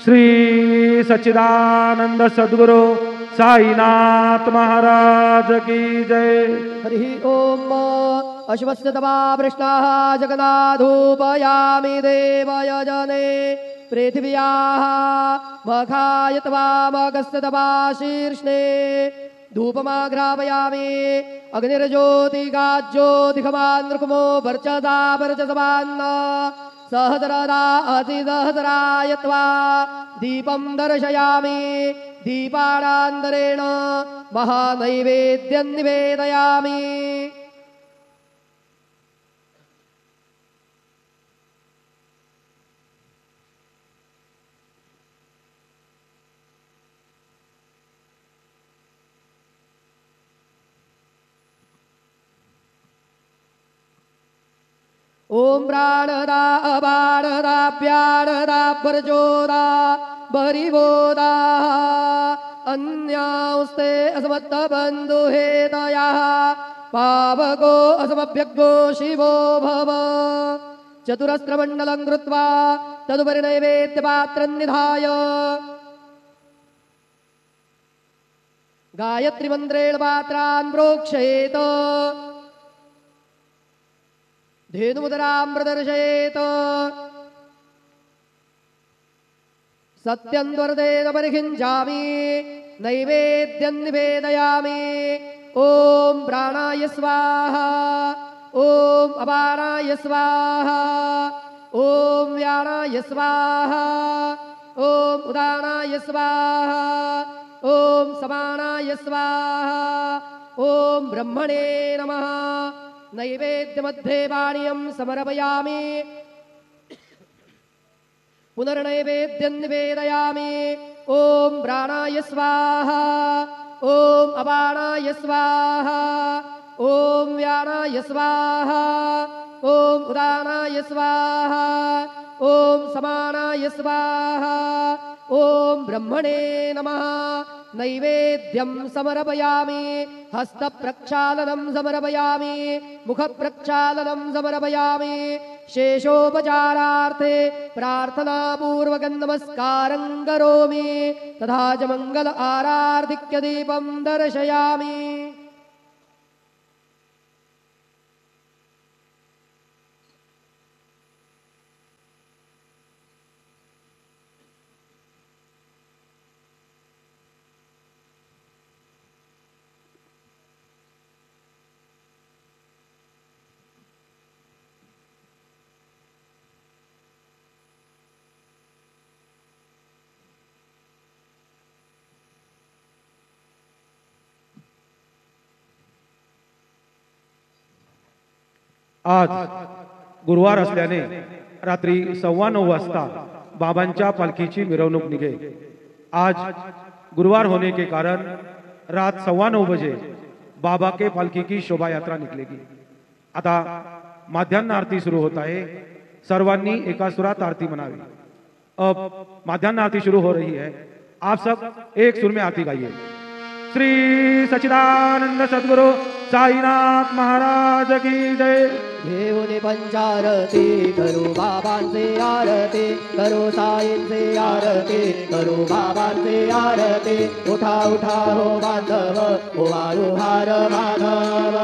श्री सच्चिदानंद सद्गुरु साईनाथ महाराज की जय। हरि ओम। अश्वस्य तवा वृष्णाः जगन्नाथोपयामि देवयजने पृथिव्याः मखाय तवा मगस्य तवा शीर्ष्णे धूपमाघ्रापयामि अग्निर्ज्योतिगाज्योतिखमान्द्रुकमो वर्चसा वर्चसवान्न सहस्रदा अतिसहस्राय त्वा दीपं दर्शयामि दीपानान्तरेण महानैवेद्यं निवेदयामि। ओम प्राणदा अबाणदा प्याणदा परजोदा बरिवोदा अन्यास्ते असमत्त बंधु हेतयः पावको असमभ्यग्गो शिवो भव। चतुरस्रमण्डलं कृत्वा तदुपरि नैवेद्यपात्रं निधाय गायत्रीमन्त्रेण पात्रान् प्रोक्षयेत् धेनुमुदरां प्रदर्शयेत् सत्यं द्वरदेन परिहिञ्जामि नैवेद्यं निवेदयामि। ओम प्राणाय स्वाहा ओम अपानाय स्वाहा ओम व्यानाय स्वाहा ओम उदानाय स्वाहा ओम समानाय स्वाहा ओम ब्रह्मणे नमः। नैवेद्यमध्ये पानीयं समर्पयामि पुनर्नैवेद्यं निवेदयामि। ओम प्राणाय स्वाहा ओम अपानाय स्वाहा ओम व्यानाय स्वाहा ओम उदानाय स्वाहा ओम समानाय स्वाहा ओम ब्रह्मणे नमः। नैवेद्यं समर्पयामि हस्तप्रक्षालनं समर्पयामि मुखप्रक्षालनं समर्पयामि। शेषोपचारार्थे प्रार्थनापूर्वकं नमस्कारं करोमि तथा च मंगल आराधिक्य दीपं दर्शयामि। आज गुरुवार असल्याने रात्री 9:15 वाजता बाबांच्या पालखीची मिरवणूक निघेल। आज गुरुवार होने के कारण रात 9:15 बजे बाबा के पालकी की शोभा यात्रा निकलेगी। आता माध्यान्ह आरती शुरू होता है, सर्वांनी एका सुरात आरती मनावी। अब माध्यान्ह आरती शुरू हो रही है, आप सब एक सुर में आरती गाइए। श्री सच्चिदानंद सद्गुरु साईनाथ महाराज की जय। घेऊन पंचारती करू बाबांचे आरती करू साईंचे आरती करू बाबांचे आरती। उठा उठा हो माधव ओवाळू हार माधव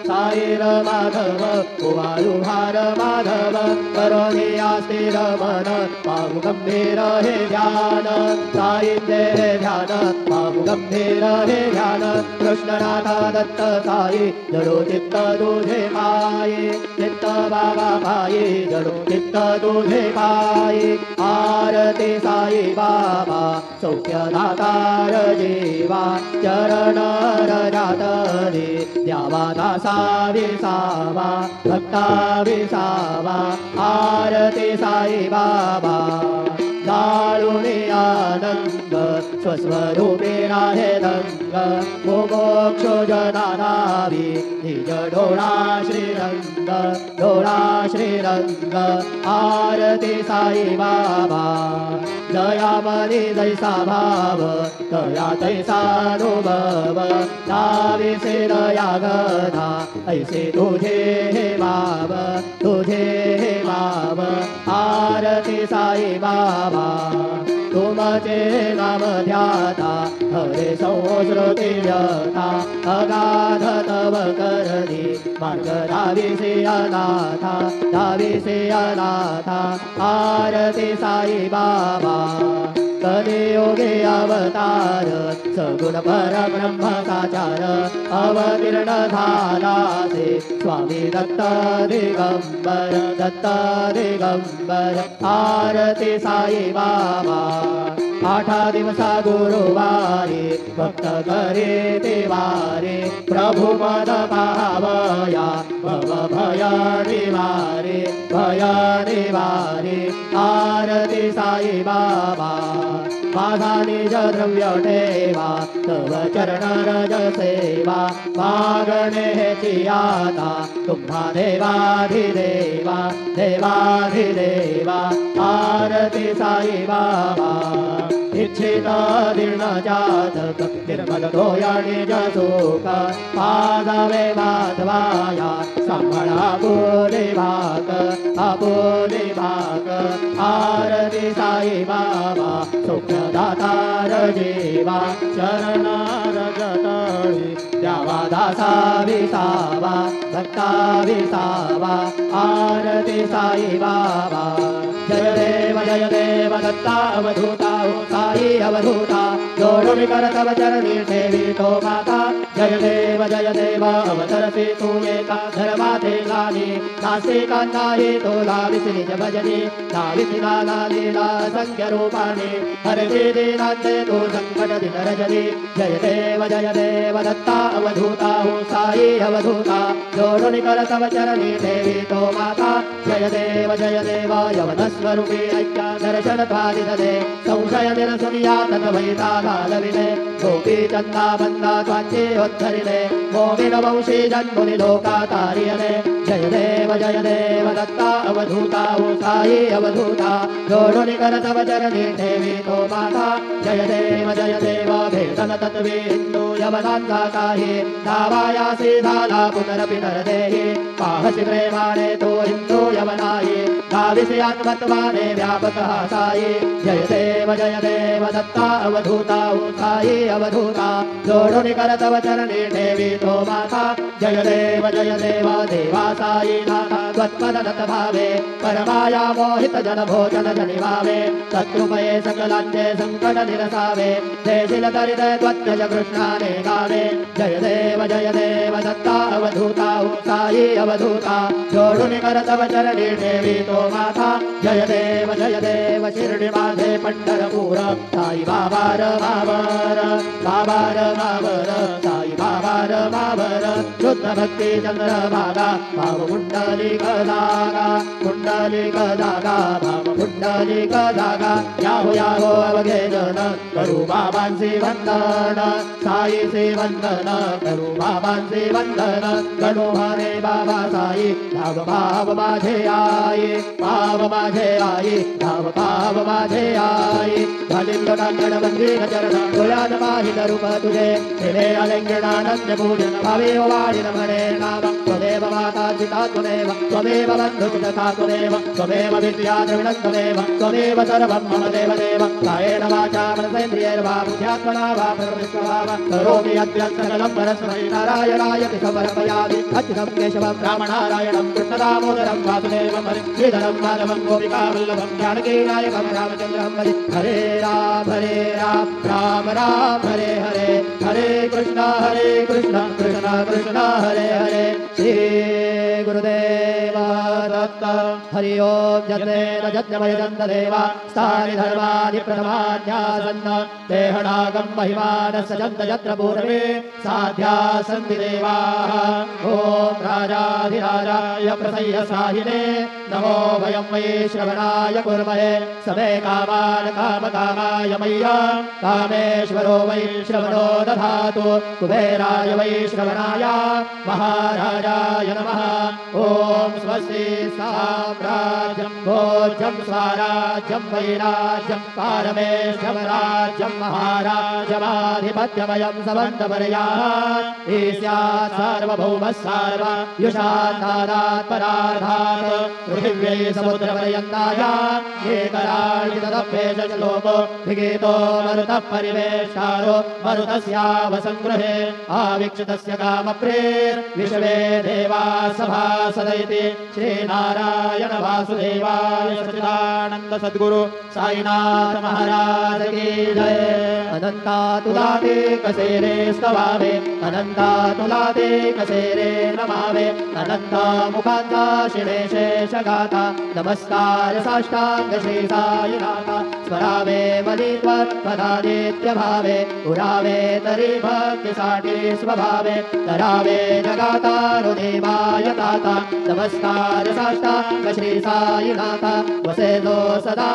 साईर माधव ओवाळू हार माधव। करोनी आस्थिर मन पाहू गंभीर हे ध्यान साईंचे हे ध्यान पाहू गंभीर हे ध्यान। कृष्णनाथा दत्त साई जडो चित्त तुझे माये चित्त बाबा पाये जडो चित्त तुझे पाये। आरती साई बाबा सौख्यदातार जीवा चरण रजात दे द्यावा दासा विसावा भक्ता विसावा। आरती साई बाबा जाळुनी आनंद स्वस्वरूपे राहे दंग मोक्ष जनानावी निज डोळा श्रीरंग डोळा श्रीरंग। आरती साई बाबा जयामणी जैसा भाव तया तैसा अनुभव नाविसे दया गधा ऐसे तुझे हे बाब तुझे हे बाब। आरती साई बाबा तुम तुमचे नाम ध्याता हरे संस्कृती व्यथा अगाध तव करणी मार्ग दाविसे अनाथा दाविसे अनाथा आरती साई बाबा कलियुगे अवतार सगुण परब्रह्म साचार अवतीर्ण झालासे स्वामी दत्त दिगंबर दत्त दिगंबर आरती साई बाबा आठा दिवसा गुरुवारी भक्त करे ते वारे प्रभु पद पावया भव भय निवारे भय निवारे आरती साई बाबा माझा निज द्रव्य ठेवा तव चरण रज सेवा मागणे हेची आता तुम्हा देवाधिदेवा देवाधिदेवा आरती साई बाबा इच्छित दीर्ण जातक निर्मल दोया निज सुख पादावे माधवाया सांभाळा बोले भाग आपोले भाग आरती साई बाबा सौख्यदातार जीवा चरणार जतळी द्यावा दासा विसावा भक्ता विसावा आरती साई बाबा जय देव दत्ता अवधूता हो साई अवधूता जोडून कर तव चरणी ठेवी तो माता जय देव अवतरसी तू एका धर्माते लानी नासिका नाही तोला विसरी भजनी नाविसी नाना लीला संख्य रूपाने हरती दीनांते तू संकट दिन रजनी जय देव दत्ता अवधूता हो साई अवधूता जोडून कर तव चरणी ठेवी तो माता जय देव यवनस्वरूपी ऐक्या दर्शन द्वारिदे संशय निरसुनिया तद्वैता घालविले गोपी चंदा बंदा त्वाचे उद्धरिले मोमिन वंशी जन्मुनि लोका तारियले जय देव दत्ता अवधूता हो साई अवधूता जोडून कर तव चरणी ठेवी तो माता जय देव भेदन तत्वे हिंदू यवनांचा काही दावायासी झाला पुनरपि नरदेही पाहसी प्रेमाने तो हिंदू यवनाही गाविसी आत्मत्वाने व्यापक हा साई जय देव दत्ता अवधूता हो साई अवधूता जोडून कर तव चरणी ठेवी तो माता जय देव देवा साई नाथा त्वत्पदनत भावे परमाया मोहित जन भोजन जनिवावे तत्कृपये सकलांचे संकट निरसावे देशील दरिद त्वत्तज कृष्णाने गावे जय देव दत्ता अवधूता हो साई अवधूता जोडून कर तव चरणी ठेवी तो माता जय देव शिर्डी माझे पंढरपूर साई बाबार मावर बाबार मावर साई बाबार मावर शुद्ध भक्ती चंद्र भागा भाव कुंडलिक धागा भाव कुंडलिक धागा याहो अवघे जन करू बाबांचे वंदन साईचे वंदन करू बाबांचे वंदन गणू हरे बाबा साई भाव माझे आई भाव माझे आई भाव माझे आई झालिंग कांगण मंदिर चरण डोळ्यात पाहिल रूप तुझे केले अलिंगणानंद पूजन भावे वाढिन म्हणे नाम त्वमेव माता पिता त्वमेव बंधु तथा त्वमेव विद्या द्रविणं त्वमेव सर्वं मम देव कायेन वाचा मनसेन्द्रियैर्वा बुद्ध्यात्मना वा प्रकृतिस्वभा करोमि अद्य सकलं परस्मै नारायणाय समर्पयामि अच्युतं केशवं रामनारायणं कृष्णदामोदरं वासुदेवं श्रीधरं माधवं गोपिकावल्लभं जानकीनायकं रामचन्द्रं हरे राम राम राम हरे हरे हरे कृष्ण कृष्ण कृष्ण हरे हरे श्री गुरुदेव दत्त हरि ओम जन्मेन जन्मय जन्तदेवा स्थानि धर्माणि प्रथमान्यासन्न देहनागं महिमानस्य जन्त यत्र पूर्वे साध्या सन्ति देवाः ॐ राजाधिराजाय प्रसह्य साहिने नमो वयं वै श्रवणाय कुर्महे समे कामान् कामकामाय मय्या कामेश्वरो वै श्रवणो दधातु कुबेराय वै श्रवणाय महाराजाय नमः ॐ स्वस्ति साम्राज्यं भोज्यं स्वराज्यं वैराज्यं पारमेश्वराज्यं महाराजमाधिपत्यमयं समन्तपर्यात् ईस्यात् सार्वभौमः सार्वयुषात् परार्थात् पृथिव्यै समुद्रपर्यन्तायां ये कराळितदभ्येष श्लोको विगीतो मरुतः परिवेष्टारो मरुतस्यावसङ्गृहे आवीक्षितस्य कामप्रेर्विश्वे देवा सभासदैति श्रीनारायण वासुदेवाय सच्चिदानन्द सद्गुरु साईनाथ महाराज की जय। अनंता तुलाते कसेरे स्तवावे अनंता तुलाते कसेरे नमावे अनंता मुखांचा शिणे शेषगाथा नमस्कार साष्टांग श्री साईनाथा स्वरावे मलित्वर पदादित्य भावे उरावे तरी भक्तीसाठी स्वभावे तरावे जगाता हृदेवाय ताता नमस्कार साष्टांग श्री साईनाथा वसे जो सदा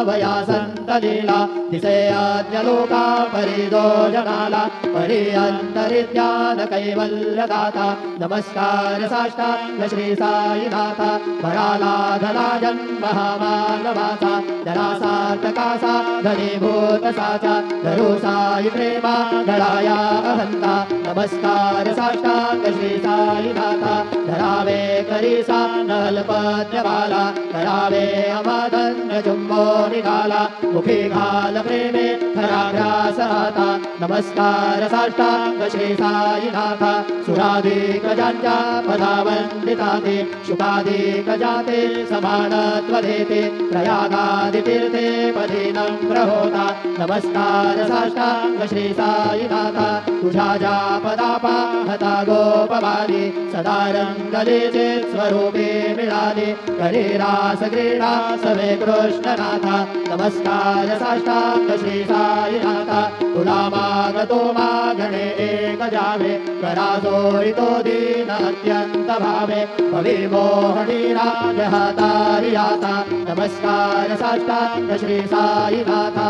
वया संत लीला दिसे आद्यलोका परिदो जनाला परि अंतरिज्ञान कैवल्यदाता नमस्कार साष्टांग श्री साईनाथा भराला धनाजन महामानवाचा धनासार्थकासा धनीभूत साचा धरू साई प्रेमा धराया अहंता नमस्कार साष्टांग श्री साईनाथा धरावे करीसा नलपद्यवाला धरावे अमाधन्य चुंबो निघाला मुखी घाल प्रेमे खराग्रासहाता नमस्कार साष्टांग श्री साईनाथा सुराधिक जांच्या पदावंदिताते शुकाधिक जाते समानत्वदेते प्रयागादि तीर्थे पदी नम्र होता नमस्कार साष्टांग श्री साईनाथा तुझ्या ज्या पदापाहता गोपवाली सदा रंगलेचे स्वरूपे मिळाले करे रास क्रीडा सवे कृष्णनाथा नमस्कार साष्टांग श्री साईनाथा तुला मागतो मागणे एक जावे करा जोडितो दीन अत्यंत भावे भवी मोहनी राज हातारी आता नमस्कार साष्टांग श्री साईनाथा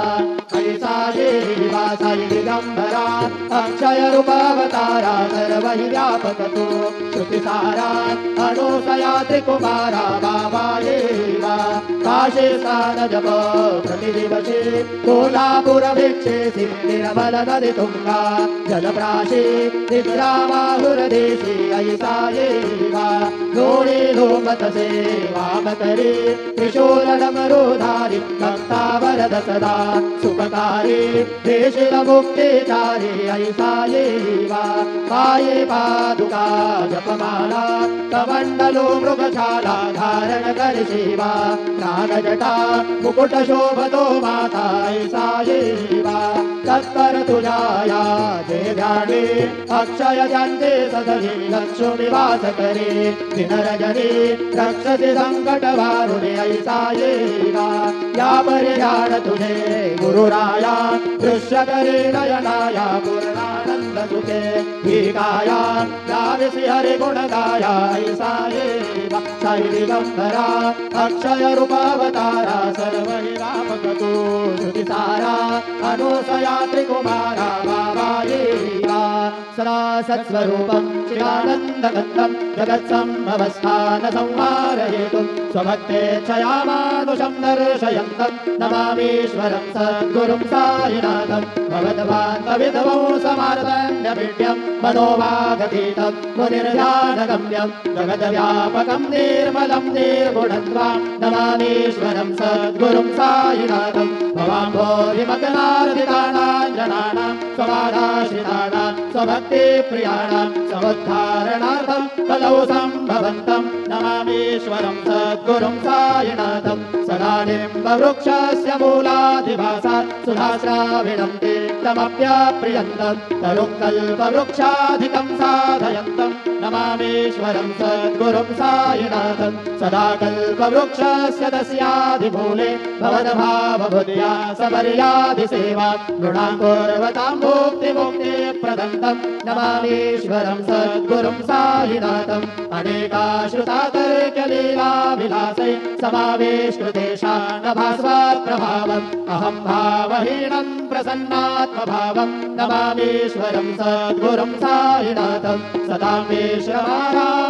ऐसा देवा साई दिगंबरा अक्षय रूपावतारा सर्व हि व्यापक तू श्रुतिसारा अनुसया त्रिकुमारा बाबा देवा काशे स्नान जप प्रतिदिवसे कोल्हापुर भिक्षे निर्मल नदी तुंगा जलप्राशी निद्रामाहुरदेशी ऐसा येवा लोणी लोमतसे वामकरी त्रिशूल डमरुधारी भक्तावरद सदा सुखकारी देशिल मुक्तिचारी ऐसा येवा पाये पादुका जपमाला कमंडलो मृगशाला धारण कर शिवा नागजटा मुकुट शोभतो माता ऐसा येवा तत्पर तुझाया जे ध्याने अक्षय जानते सदनी लक्ष्मी वास करे दिनरजनी रक्षसी संकट वारुणे ऐसा येवा या परिधान तुझे गुरुराया दृश्य करे नयनाया पूर्णानंद सुखे ही काया याविसी हरि गुण गाया ऐसा येवा साई दिगंबरा अक्षय रूपावतारा सर्व हि व्यापक तू श्रुतिसारा अनुसया त्रिकुमारा बाबा येवा सदा सत्स्वरूपं चिदानन्दगन्धं जगत्सम्भवस्थान संहारयेतुं स्वभक्तेच्छया मानुषं दर्शयन्तं नमामीश्वरं सद्गुरुं साईनाथं भवद्वान्तविधवो समार्तण्यभिड्यं मनोवागतीतं मुनिर्ध्यानगम्यं जगद्व्यापकं निर्मलं निर्गुणं त्वां नमामीश्वरं सद्गुरुं साईनाथं भवाम्भोधिमग्नार्दितानां जनानां स्वबाधाश्रितानां स्वभक्तिप्रियाणां समुद्धारणार्थं कलौ सम्भवन्तं नमामीश्वरं सद्गुरुं साईनाथं सदा निम्बवृक्षस्य मूलाधिवासात् सुधाश्राविणं तीर्थमप्यप्रियन्तं तरुकल्पवृक्षाधिकं साधयन्तं नमामीश्वरं सद्गुरुं साईनाथं सदा कल्पवृक्षस्य तस्याधिमूले भवद्भावबुद्ध्या समर्यादिसेवा नृणां कुर्वतां मुक्तिप्रदन्तं नमामीश्वरं सद्गुरुं साईनाथम् अनेकाश्रुतातर्क्यलीलाविलासै समावेष्कृतेषान्नभास्वप्रभावम् अहं भावहीनं प्रसन्नात्मभावं नमामीश्वरं सद्गुरुं साईनाथं सदा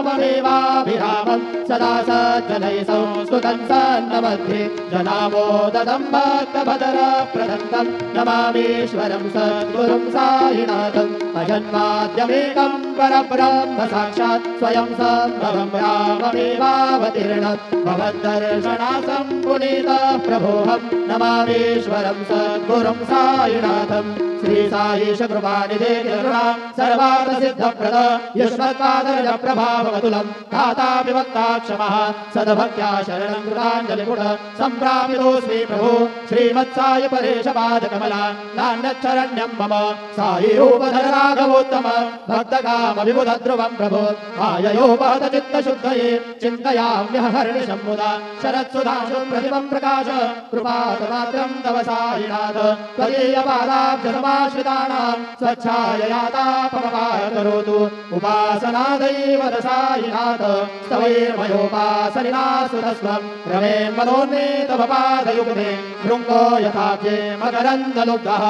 विश्रमाराममेवाभिरामं सदा सज्जनैः संस्तुतं सन्नमध्ये जनामोदतं भक्तभदरप्रदन्तं नमामीश्वरं सद्गुरुं साईनाथम् अजन्माद्यमेकं परब्रह्म साक्षात् स्वयं सम्भवं राममेवावतीर्णं भवद्दर्शनासं पुनीतः प्रभोऽहं नमामीश्वरं सद्गुरुं साईनाथम् श्री साईश कृपानिधे करुणा सर्वार्थसिद्धप्रद युष्मत्पादरज प्रभावमतुलं धाता विभक्ता क्षमः सद्भक्त्या शरणं कृताञ्जलिपुट सम्प्रापितोऽस्मि प्रभो श्रीमत्साय परेश पादकमला नान्यच्छरण्यं मम साई रूपधर राघवोत्तम भक्तकामविबुधध्रुवं प्रभो माययोपहत चित्तशुद्धये चिन्तयाम्यहर्निशं मुदा शरत्सुधांशुं प्रतिमं प्रकाश कृपातमात्रं तव साईनाथ त्वदीयपादाब्जसमाश्रितानां स्वच्छायया तापमपाकरोतु उपासनादैव साईनाथ स्तवैर्मयोपासनिना सुतस्वं रमे मनोन्मे तव पादयुग्मे भृङ्गो यथाब्जे मकरन्दलुब्धः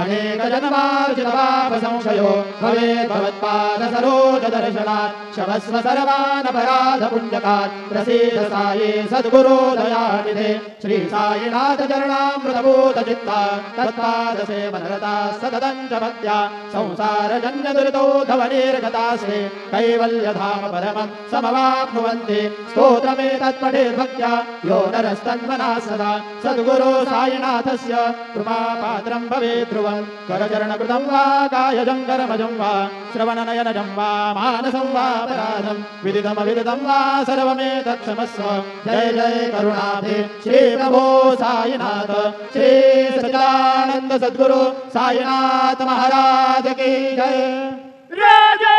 अनेकजन्मार्जितपापसंशयो भवेत् भवत्पादसरोजदर्शनात् क्षमस्व सर्वानपराधपुण्यकात् प्रसीद साये सद्गुरो दयानिधे श्री साईनाथ चरणामृतभूतचित्ता तत्पादसेवनरता सततं च भक्त्या संसारजन्यदुरितो धवनिर्गतास्ते कैवल्यधाम परमं समवाप्नुवन्ति स्तोत्रमेतत्पठेद्भक्त्या यो नरस्तन्मनः सदा सद्गुरो साईनाथस्य कृपापात्रं भवेत् ध्रुवं करचरणकृतं वा कायजं करमजं वा श्रवणनयनजं वा मानसं वा पराधं विदितमविदितं वा सर्वमेतत्क्षमस्व जय जय करुणाब्धे श्री प्रभो साईनाथ श्री सच्चिदानंद सद्गुरु साईनाथ महाराज की जय। राजा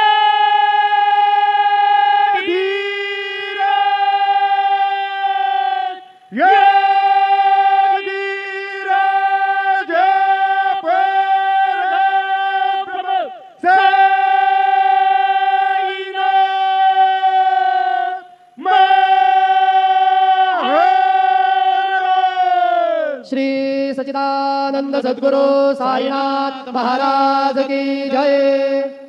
श्री सच्चिदानंद सद्गुरु साईनाथ महाराज की जय।